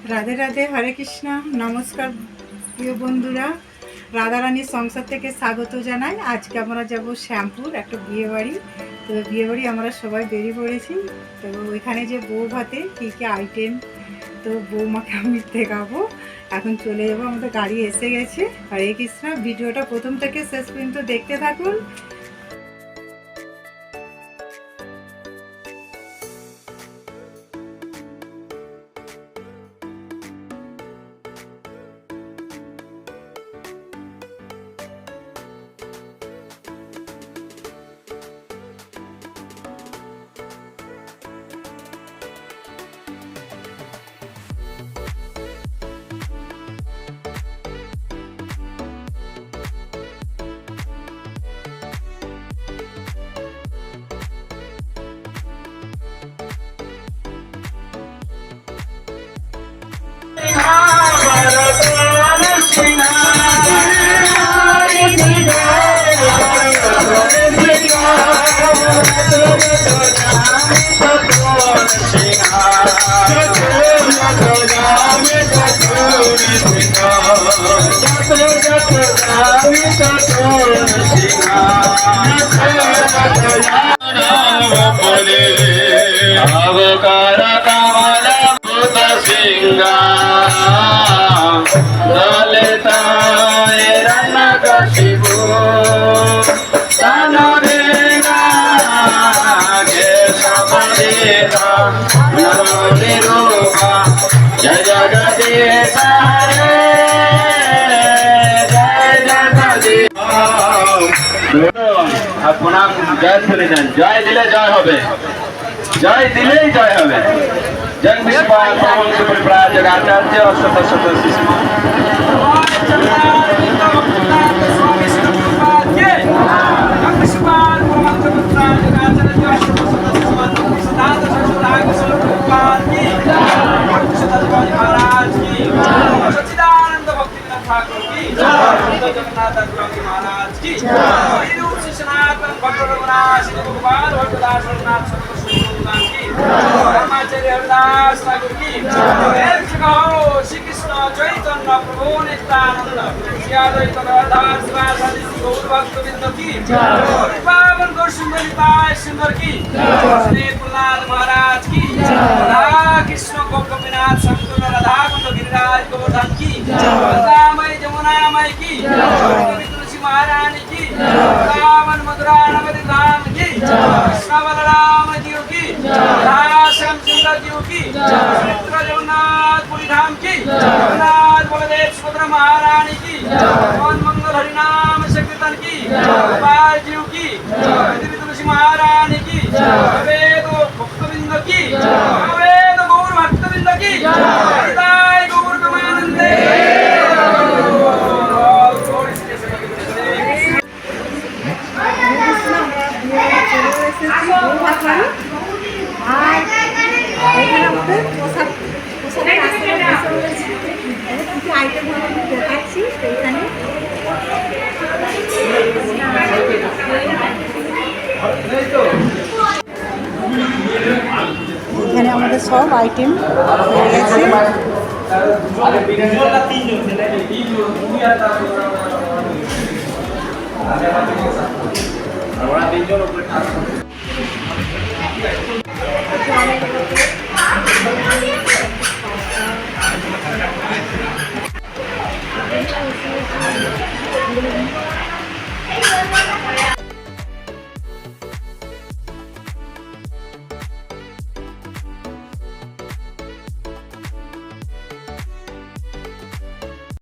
রাধে রাধে, হরে কৃষ্ণ। নমস্কার প্রিয় বন্ধুরা, রাধারানীর সংসার থেকে স্বাগত জানাই। আজকে আমরা যাব শ্যামপুর একটা বিয়েবাড়ি। তো বিয়েবাড়ি আমরা সবাই বেরিয়ে পড়েছি। তো ওইখানে যে বউ ভাতে কী কী আইটেম, তো বৌমাকে আমি দেখাবো। এখন চলে যাবো, আমাদের গাড়ি এসে গেছে। হরে কৃষ্ণ। ভিডিওটা প্রথম থেকে শেষ পর্যন্ত দেখতে থাকুন। প্রণাম, জয় শুনে যান। জয় দিলে জয় হবে, জয় দিলেই জয় হবে। জয় বিষ্ণু জগাচার্য শত শত শিশু। सच्चिदानंद भक्तिविनोद ठाकुर की जय, जगन्नाथ स्वामी महाराज की जय, श्री सनातन भक्त रघुनाथ श्री भगवान भक्तदास रघुनाथ भगवान की ब्रह्मचार्य हरिदास ठाकुर की जय। श्री कृष्ण चैतन्य प्रभु नित्यानंद श्री अद्वैत गदाधर शिवासादि गौर भक्तवृंद की जय। पावन गौर सुंदर निताय सुंदर की जय। श्री प्रहलाद महाराज की जय। राधा कृष्ण गोपीनाथ संकुल राधा कुंड गिरिराज गोवर्धन की जय। जमुनामय की जय। तुलसी महारानी की जय। रामन मधुरा नवदी धाम की जय। कृष्ण बलराम जी की जय। श्याम सुंदर जी की जय। जगन्नाथ पुरी धाम की जगन्नाथ बलदेव सुभद्रा महारानी की पवन मंगल हरिनाम संकीर्तन की गोपाल जी की जय। तुलसी महारानी की वेद भक्तवृंद की वेद गौर भक्तवृंद की जय। गौर गमानंदे এখানে আমাদের পোশাক আইটেম দেখাচ্ছি। এখানে এখানে আমাদের সব আইটেম হয়ে গেছে।